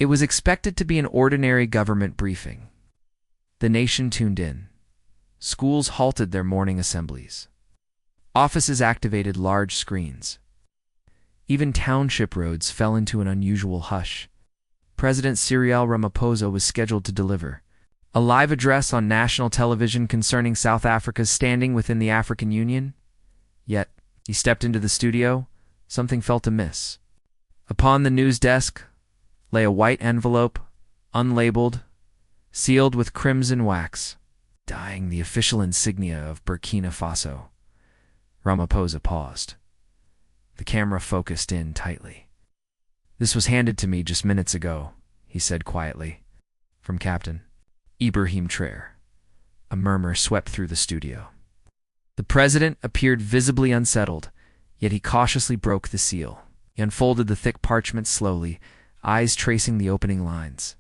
It was expected to be an ordinary government briefing. The nation tuned in. Schools halted their morning assemblies. Offices activated large screens. Even township roads fell into an unusual hush. President Cyril Ramaphosa was scheduled to deliver a live address on national television concerning South Africa's standing within the African Union. Yet, he stepped into the studio, something felt amiss. Upon the news desk lay a white envelope, unlabeled, sealed with crimson wax, dyeing the official insignia of Burkina Faso. Ramaphosa paused. The camera focused in tightly. "This was handed to me just minutes ago," he said quietly. "From Captain Ibrahim Traoré." A murmur swept through the studio. The president appeared visibly unsettled, yet he cautiously broke the seal. He unfolded the thick parchment slowly, eyes tracing the opening lines.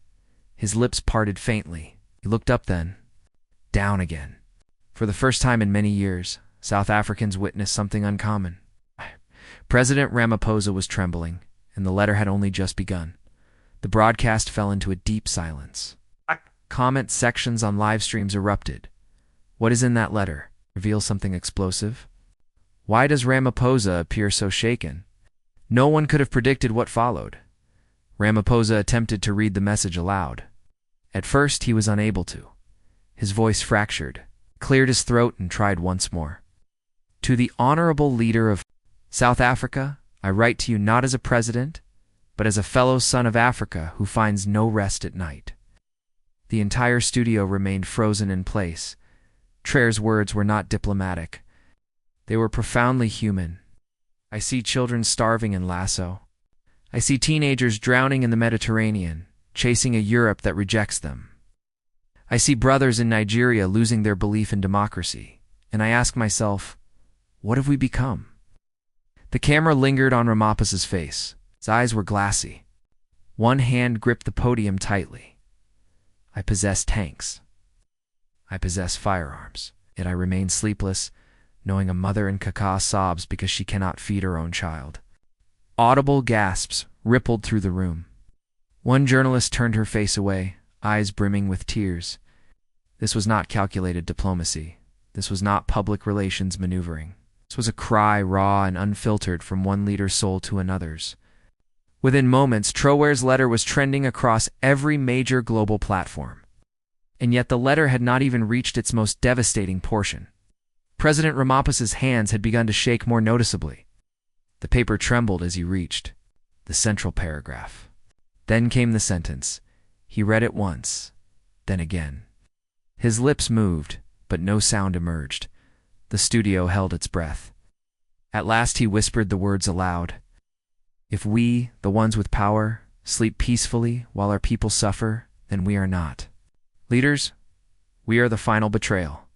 His lips parted faintly. He looked up then, down again. For the first time in many years, South Africans witnessed something uncommon. President Ramaphosa was trembling, and the letter had only just begun. The broadcast fell into a deep silence. Comment sections on live streams erupted. What is in that letter? Reveals something explosive? Why does Ramaphosa appear so shaken? No one could have predicted what followed. Ramaphosa attempted to read the message aloud. At first, he was unable to. His voice fractured, cleared his throat, and tried once more. "To the honorable leader of South Africa, I write to you not as a president, but as a fellow son of Africa who finds no rest at night." The entire studio remained frozen in place. Traoré's words were not diplomatic. They were profoundly human. "I see children starving in Lasso. I see teenagers drowning in the Mediterranean, chasing a Europe that rejects them. I see brothers in Nigeria losing their belief in democracy, and I ask myself, what have we become?" The camera lingered on Ramaphosa's face. His eyes were glassy. One hand gripped the podium tightly. "I possess tanks. I possess firearms. Yet I remain sleepless, knowing a mother in Kaka sobs because she cannot feed her own child." Audible gasps rippled through the room. One journalist turned her face away, eyes brimming with tears. This was not calculated diplomacy. This was not public relations maneuvering. This was a cry raw and unfiltered from one leader's soul to another's. Within moments, Traoré's letter was trending across every major global platform. And yet the letter had not even reached its most devastating portion. President Ramaphosa's hands had begun to shake more noticeably. The paper trembled as he reached the central paragraph. Then came the sentence. He read it once, then again. His lips moved, but no sound emerged. The studio held its breath. At last he whispered the words aloud. "If we, the ones with power, sleep peacefully while our people suffer, then we are not. Leaders, we are the final betrayal."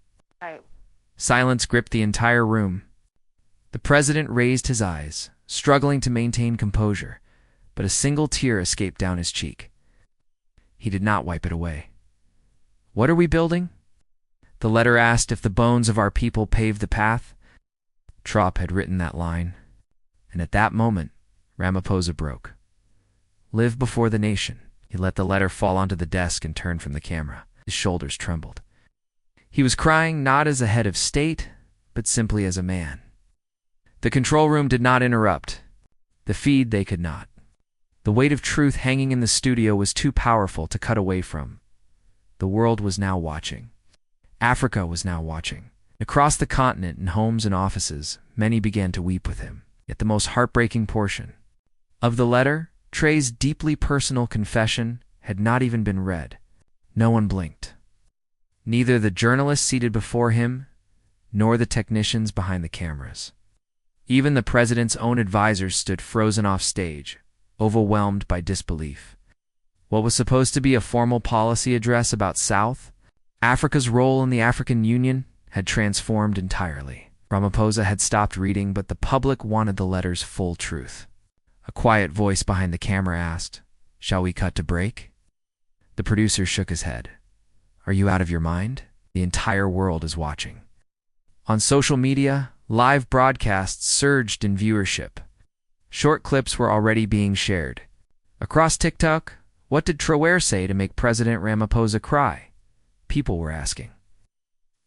Silence gripped the entire room. The president raised his eyes, struggling to maintain composure, but a single tear escaped down his cheek. He did not wipe it away. "What are we building?" The letter asked if the bones of our people paved the path. Traoré had written that line, and at that moment, Ramaphosa broke. "Live before the nation." He let the letter fall onto the desk and turned from the camera. His shoulders trembled. He was crying not as a head of state, but simply as a man. The control room did not interrupt. The feed they could not. The weight of truth hanging in the studio was too powerful to cut away from. The world was now watching. Africa was now watching. Across the continent, in homes and offices, many began to weep with him. Yet the most heartbreaking portion of the letter, Traoré's deeply personal confession, had not even been read. No one blinked. Neither the journalists seated before him, nor the technicians behind the cameras. Even the president's own advisors stood frozen off stage, overwhelmed by disbelief. What was supposed to be a formal policy address about South Africa's role in the African Union had transformed entirely. Ramaphosa had stopped reading, but the public wanted the letter's full truth. A quiet voice behind the camera asked, "Shall we cut to break?" The producer shook his head. "Are you out of your mind? The entire world is watching." On social media, live broadcasts surged in viewership. Short clips were already being shared. Across TikTok, What did Traoré say to make President Ramaphosa cry? People were asking.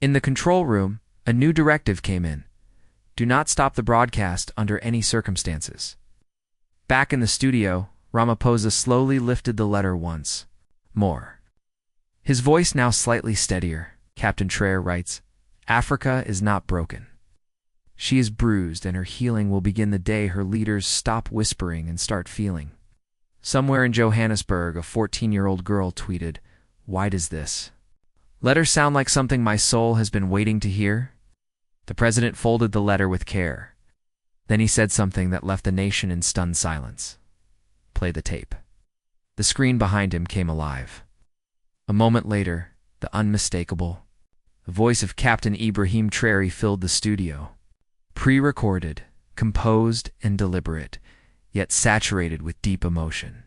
In the control room, a new directive came in. Do not stop the broadcast under any circumstances. Back in the studio, Ramaphosa slowly lifted the letter once more. His voice now slightly steadier. Captain Traoré writes, Africa is not broken. She is bruised, and her healing will begin the day her leaders stop whispering and start feeling. Somewhere in Johannesburg, a 14-year-old girl tweeted, Why does this letter sound like something my soul has been waiting to hear? The president folded the letter with care. Then he said something that left the nation in stunned silence. Play the tape. The screen behind him came alive. A moment later, the unmistakable voice of Captain Ibrahim Traoré filled the studio. Pre-recorded, composed, and deliberate, yet saturated with deep emotion.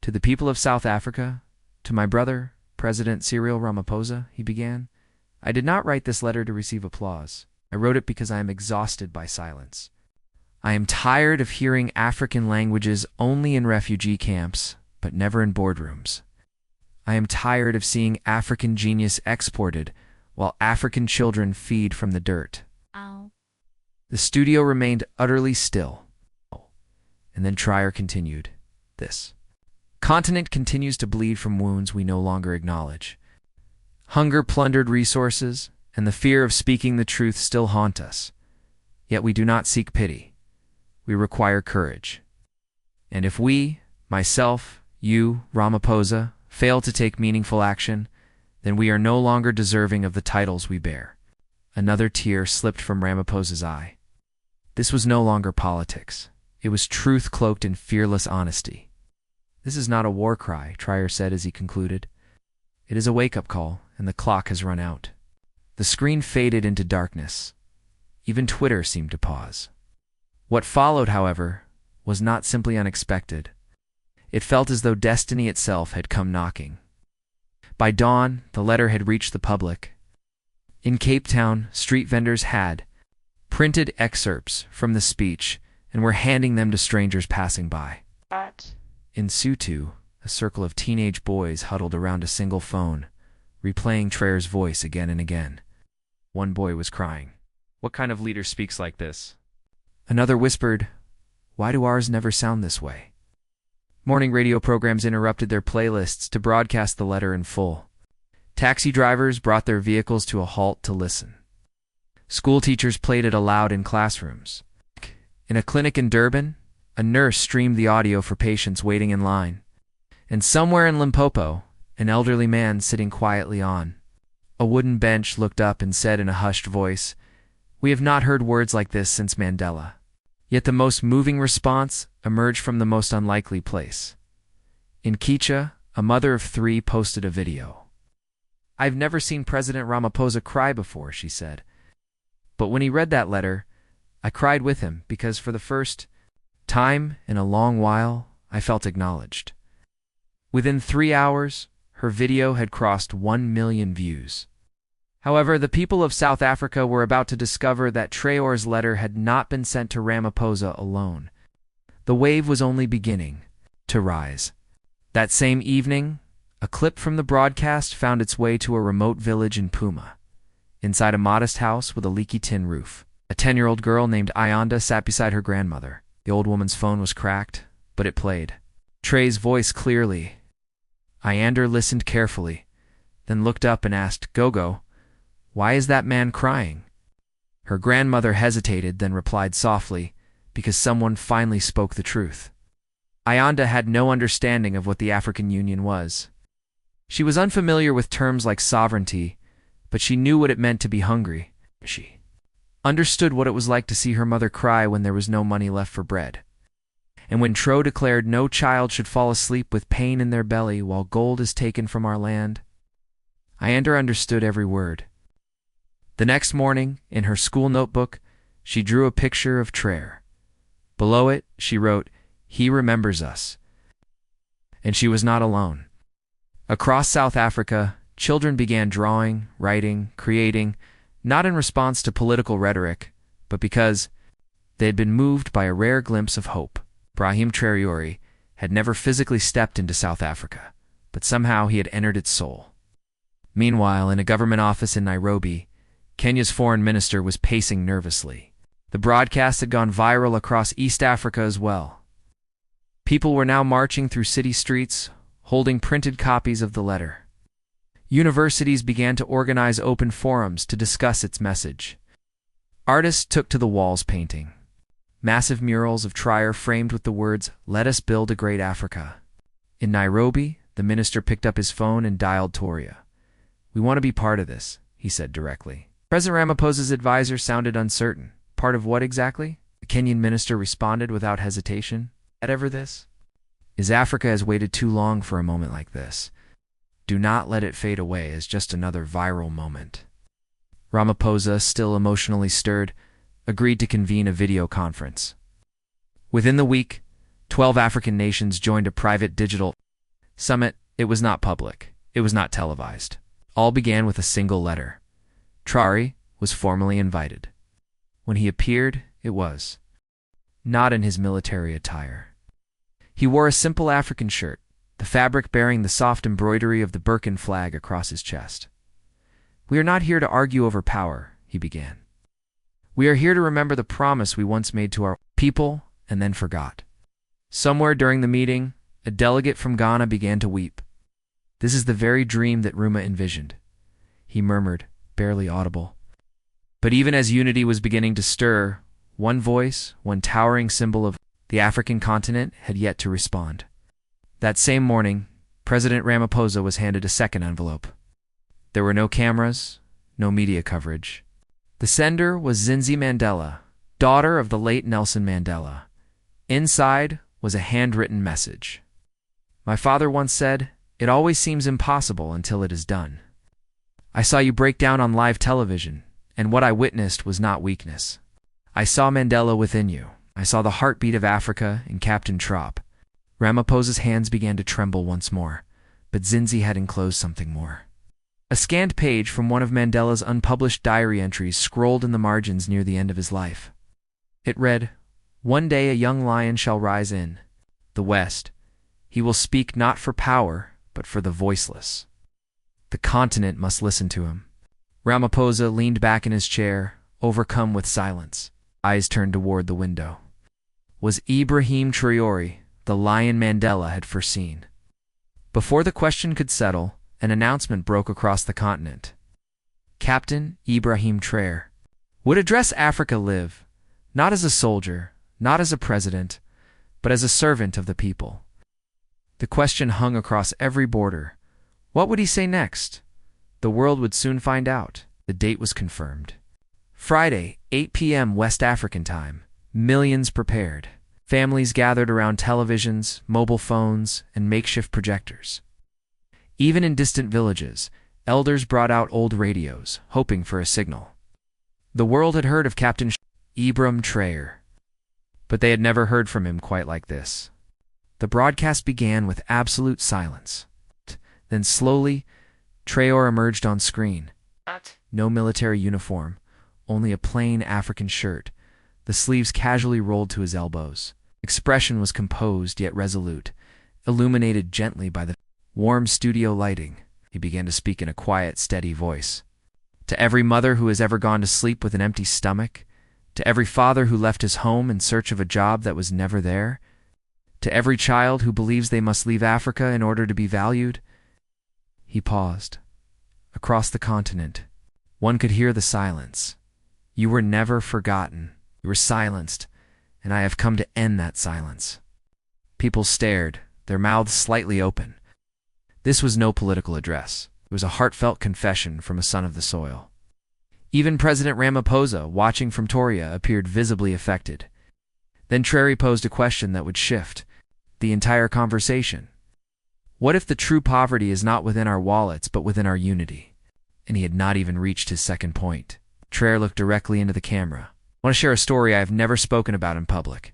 To the people of South Africa, to my brother, President Cyril Ramaphosa, he began, I did not write this letter to receive applause. I wrote it because I am exhausted by silence. I am tired of hearing African languages only in refugee camps, but never in boardrooms. I am tired of seeing African genius exported while African children feed from the dirt. Ow. The studio remained utterly still. And then Traoré continued, This continent continues to bleed from wounds we no longer acknowledge. Hunger plundered resources, and the fear of speaking the truth still haunt us. Yet we do not seek pity. We require courage. And if we, myself, you, Ramaphosa, fail to take meaningful action, then we are no longer deserving of the titles we bear. Another tear slipped from Ramaphosa's eye. This was no longer politics. It was truth cloaked in fearless honesty. This is not a war cry, Traoré said as he concluded. It is a wake-up call, and the clock has run out. The screen faded into darkness. Even Twitter seemed to pause. What followed, however, was not simply unexpected. It felt as though destiny itself had come knocking. By dawn, the letter had reached the public. In Cape Town, street vendors had printed excerpts from the speech and were handing them to strangers passing by. In Sutu, a circle of teenage boys huddled around a single phone, replaying Traoré's voice again and again. One boy was crying. What kind of leader speaks like this? Another whispered, Why do ours never sound this way? Morning radio programs interrupted their playlists to broadcast the letter in full. Taxi drivers brought their vehicles to a halt to listen. School teachers played it aloud in classrooms. In a clinic in Durban, a nurse streamed the audio for patients waiting in line. And somewhere in Limpopo, an elderly man sitting quietly on a wooden bench looked up and said in a hushed voice, We have not heard words like this since Mandela. Yet the most moving response emerged from the most unlikely place. In Kicha, a mother of 3 posted a video. I've never seen President Ramaphosa cry before, she said. But when he read that letter, I cried with him because for the first time in a long while, I felt acknowledged. Within 3 hours, her video had crossed 1 million views. However, the people of South Africa were about to discover that Traoré's letter had not been sent to Ramaphosa alone. The wave was only beginning to rise. That same evening, a clip from the broadcast found its way to a remote village in Puma. Inside a modest house with a leaky tin roof, a 10-year-old girl named Ayanda sat beside her grandmother. The old woman's phone was cracked, but it played. Traoré's voice clearly. Ayanda listened carefully, then looked up and asked, Gogo, why is that man crying? Her grandmother hesitated, then replied softly, because someone finally spoke the truth. Ayanda had no understanding of what the African Union was. She was unfamiliar with terms like sovereignty, but she knew what it meant to be hungry. She understood what it was like to see her mother cry when there was no money left for bread. And when Traoré declared no child should fall asleep with pain in their belly while gold is taken from our land, Ayanda understood every word. The next morning, in her school notebook, she drew a picture of Traoré. Below it, she wrote, He remembers us. And she was not alone. Across South Africa, children began drawing, writing, creating, not in response to political rhetoric, but because they had been moved by a rare glimpse of hope. Ibrahim Traoré had never physically stepped into South Africa, but somehow he had entered its soul. Meanwhile, in a government office in Nairobi, Kenya's foreign minister was pacing nervously. The broadcast had gone viral across East Africa as well. People were now marching through city streets, holding printed copies of the letter. Universities began to organize open forums to discuss its message. Artists took to the walls painting. Massive murals of Traoré framed with the words, "Let us build a great Africa." In Nairobi, the minister picked up his phone and dialed Toria. "We want to be part of this," he said directly. President Ramaphosa's advisor sounded uncertain. "Part of what exactly?" The Kenyan minister responded without hesitation. "Ever this? Is Africa has waited too long for a moment like this. Do not let it fade away as just another viral moment." Ramaphosa, still emotionally stirred, agreed to convene a video conference. Within the week, 12 African nations joined a private digital summit. It was not public. It was not televised. All began with a single letter. Traoré was formally invited. When he appeared, it was not in his military attire. He wore a simple African shirt, the fabric bearing the soft embroidery of the Burkin flag across his chest. "We are not here to argue over power," he began. "We are here to remember the promise we once made to our people and then forgot." Somewhere during the meeting, a delegate from Ghana began to weep. "This is the very dream that Ruma envisioned," he murmured, barely audible. But even as unity was beginning to stir, one voice, one towering symbol of the African continent, had yet to respond. That same morning, President Ramaphosa was handed a second envelope. There were no cameras, no media coverage. The sender was Zinzi Mandela, daughter of the late Nelson Mandela. Inside was a handwritten message. "My father once said, 'It always seems impossible until it is done.' I saw you break down on live television, and what I witnessed was not weakness. I saw Mandela within you. I saw the heartbeat of Africa in Captain Traoré." Ramaphosa's hands began to tremble once more, but Zinzi had enclosed something more. A scanned page from one of Mandela's unpublished diary entries scrolled in the margins near the end of his life. It read, "One day a young lion shall rise in the West. He will speak not for power, but for the voiceless. The continent must listen to him." Ramaphosa leaned back in his chair, overcome with silence, eyes turned toward the window. Was Ibrahim Traoré the lion Mandela had foreseen? Before the question could settle, an announcement broke across the continent. Captain Ibrahim Traoré would address Africa Live, not as a soldier, not as a president, but as a servant of the people. The question hung across every border. What would he say next? The world would soon find out. The date was confirmed. Friday, 8 p.m. West African time. Millions prepared. Families gathered around televisions, mobile phones, and makeshift projectors. Even in distant villages, elders brought out old radios, hoping for a signal. The world had heard of Captain Ibrahim Traoré, but they had never heard from him quite like this. The broadcast began with absolute silence. Then slowly, Traoré emerged on screen. No military uniform, only a plain African shirt, the sleeves casually rolled to his elbows. Expression was composed yet resolute, illuminated gently by the warm studio lighting. He began to speak in a quiet, steady voice. To every mother who has ever gone to sleep with an empty stomach, to every father who left his home in search of a job that was never there, to every child who believes they must leave Africa in order to be valued. He paused. Across the continent, one could hear the silence. You were never forgotten. You were silenced, and I have come to end that silence. People stared, their mouths slightly open. This was no political address. It was a heartfelt confession from a son of the soil. Even President Ramaphosa, watching from Toria, appeared visibly affected. Then Traoré posed a question that would shift the entire conversation. What if the true poverty is not within our wallets, but within our unity? And he had not even reached his second point. Traoré looked directly into the camera. I want to share a story I have never spoken about in public.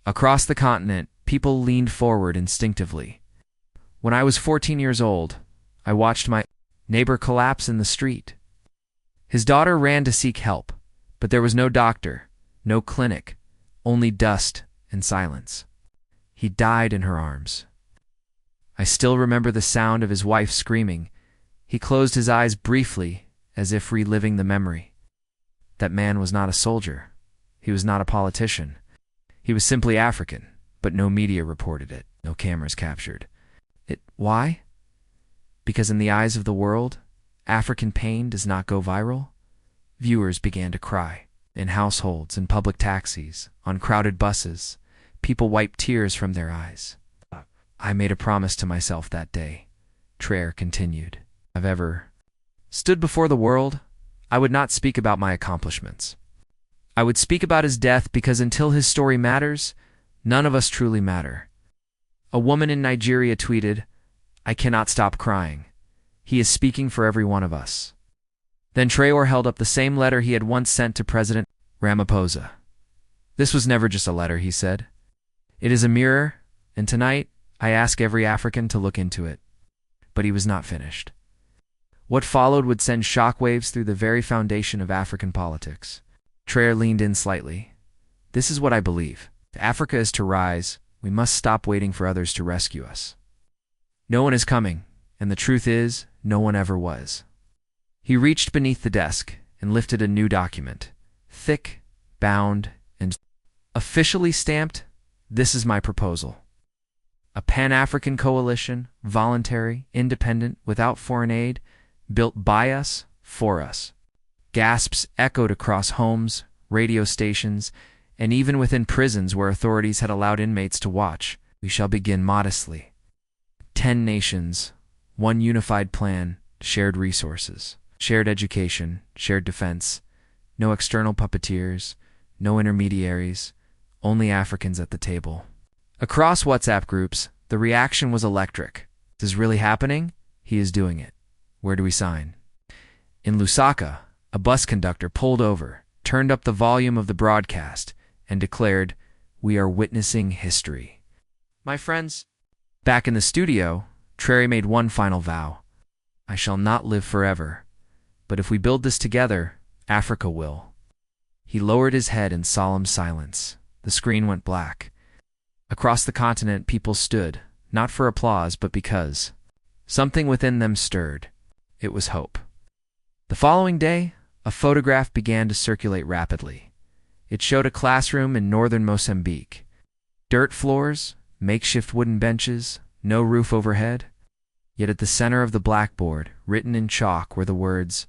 Across the continent, people leaned forward instinctively. When I was 14 years old, I watched my neighbor collapse in the street. His daughter ran to seek help, but there was no doctor, no clinic, only dust and silence. He died in her arms. I still remember the sound of his wife screaming. He closed his eyes briefly, as if reliving the memory. That man was not a soldier. He was not a politician. He was simply African, but no media reported it. No cameras captured it. Why? Because in the eyes of the world, African pain does not go viral. Viewers began to cry. In households, in public taxis, on crowded buses, people wiped tears from their eyes. I made a promise to myself that day, Traoré continued. I've ever stood before the world, I would not speak about my accomplishments. I would speak about his death because until his story matters, none of us truly matter. A woman in Nigeria tweeted, "I cannot stop crying. He is speaking for every one of us." Then Traoré held up the same letter he had once sent to President Ramaphosa. "This was never just a letter," he said. "It is a mirror, and tonight I ask every African to look into it." But he was not finished. What followed would send shockwaves through the very foundation of African politics. Traoré leaned in slightly. "This is what I believe. If Africa is to rise, we must stop waiting for others to rescue us. No one is coming, and the truth is, no one ever was." He reached beneath the desk and lifted a new document, thick, bound, and officially stamped, "This is my proposal. A Pan-African coalition, voluntary, independent, without foreign aid, built by us, for us." Gasps echoed across homes, radio stations, and even within prisons where authorities had allowed inmates to watch. "We shall begin modestly. 10 nations, one unified plan, shared resources, shared education, shared defense, no external puppeteers, no intermediaries, only Africans at the table." Across WhatsApp groups, the reaction was electric. "This is really happening? He is doing it. Where do we sign?" In Lusaka, a bus conductor pulled over, turned up the volume of the broadcast, and declared, "We are witnessing history." My friends, back in the studio, Traoré made one final vow. "I shall not live forever, but if we build this together, Africa will." He lowered his head in solemn silence. The screen went black. Across the continent, people stood, not for applause, but because something within them stirred. It was hope. The following day, a photograph began to circulate rapidly. It showed a classroom in northern Mozambique. Dirt floors, makeshift wooden benches, no roof overhead. Yet at the center of the blackboard, written in chalk, were the words,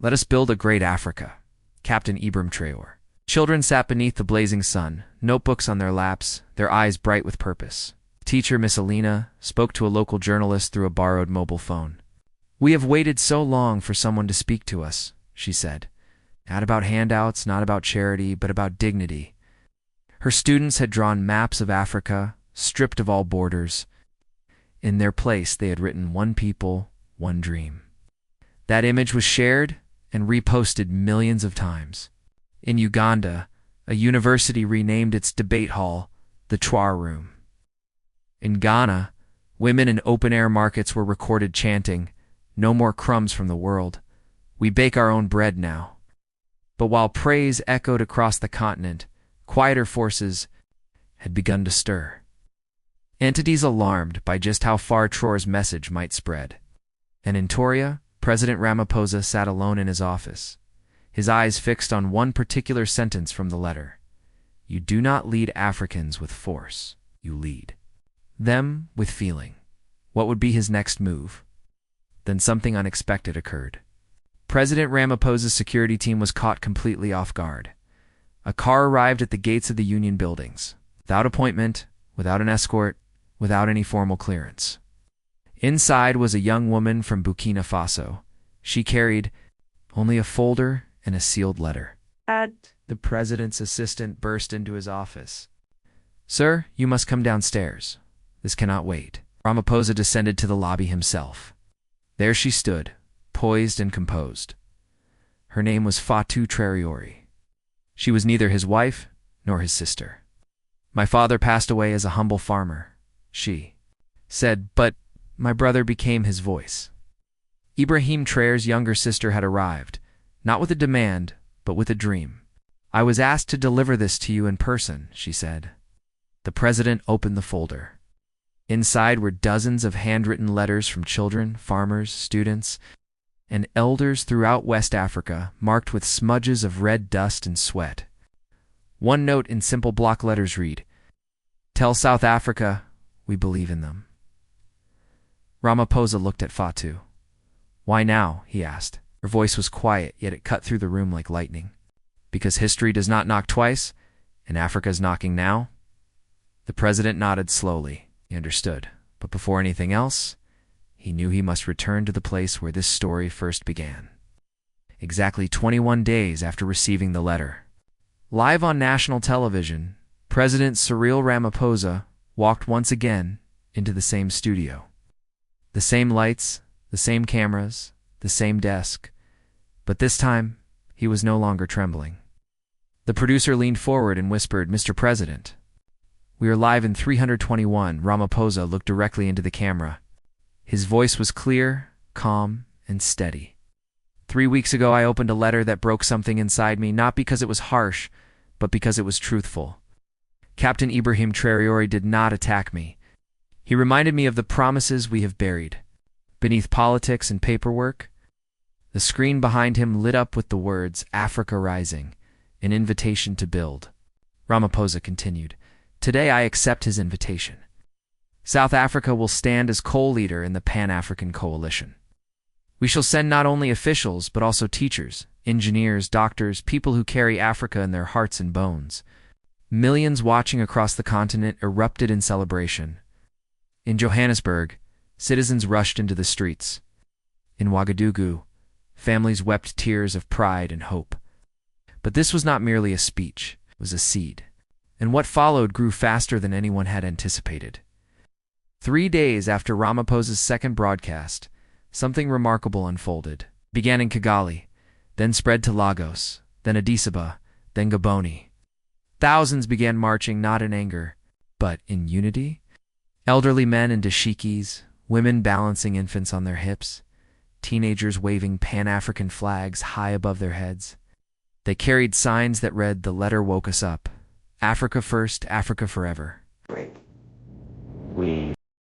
"Let us build a great Africa. Captain Ibrahim Traoré." Children sat beneath the blazing sun, notebooks on their laps, their eyes bright with purpose. Teacher Miss Alina spoke to a local journalist through a borrowed mobile phone. "We have waited so long for someone to speak to us," she said. "Not about handouts, not about charity, but about dignity." Her students had drawn maps of Africa, stripped of all borders. In their place, they had written "One people, one dream." That image was shared and reposted millions of times. In Uganda, a university renamed its debate hall the Traoré Room. In Ghana, women in open-air markets were recorded chanting, "No more crumbs from the world. We bake our own bread now." But while praise echoed across the continent, quieter forces had begun to stir. Entities alarmed by just how far Traoré's message might spread. And in Toria, President Ramaphosa sat alone in his office, his eyes fixed on one particular sentence from the letter. "You do not lead Africans with force. You lead them with feeling." What would be his next move? Then something unexpected occurred. President Ramaphosa's security team was caught completely off guard. A car arrived at the gates of the Union buildings, without appointment, without an escort, without any formal clearance. Inside was a young woman from Burkina Faso. She carried only a folder and a sealed letter. The president's assistant burst into his office. "Sir, you must come downstairs. This cannot wait." Ramaphosa descended to the lobby himself. There she stood, poised and composed. Her name was Fatou Traoré. She was neither his wife nor his sister. "My father passed away as a humble farmer," she said, "but my brother became his voice." Ibrahim Traoré's younger sister had arrived, not with a demand, but with a dream. "I was asked to deliver this to you in person," she said. The president opened the folder. Inside were dozens of handwritten letters from children, farmers, students, and elders throughout West Africa, marked with smudges of red dust and sweat. One note in simple block letters read, "Tell South Africa we believe in them." Ramaphosa looked at Fatu. "Why now?" he asked. Her voice was quiet, yet it cut through the room like lightning. "Because history does not knock twice, and Africa is knocking now?" The president nodded slowly. He understood. But before anything else, he knew he must return to the place where this story first began. Exactly 21 days after receiving the letter. Live on national television, President Cyril Ramaphosa walked once again into the same studio. The same lights, the same cameras, the same desk. But this time, he was no longer trembling. The producer leaned forward and whispered, "Mr. President, we are live in 321. Ramaphosa looked directly into the camera. His voice was clear, calm, and steady. "3 weeks ago, I opened a letter that broke something inside me, not because it was harsh, but because it was truthful. Captain Ibrahim Traoré did not attack me. He reminded me of the promises we have buried. Beneath politics and paperwork." The screen behind him lit up with the words, "Africa Rising, an invitation to build." Ramaphosa continued, "Today I accept his invitation. South Africa will stand as co-leader in the Pan-African Coalition. We shall send not only officials, but also teachers, engineers, doctors, people who carry Africa in their hearts and bones." Millions watching across the continent erupted in celebration. In Johannesburg, citizens rushed into the streets. In Ouagadougou, families wept tears of pride and hope. But this was not merely a speech, it was a seed. And what followed grew faster than anyone had anticipated. 3 days after Ramaphosa's second broadcast, something remarkable unfolded. It began in Kigali, then spread to Lagos, then Addis Ababa, then Gaborone. Thousands began marching not in anger, but in unity. Elderly men in dashikis, women balancing infants on their hips, teenagers waving Pan-African flags high above their heads. They carried signs that read, "The letter woke us up. Africa first, Africa forever." We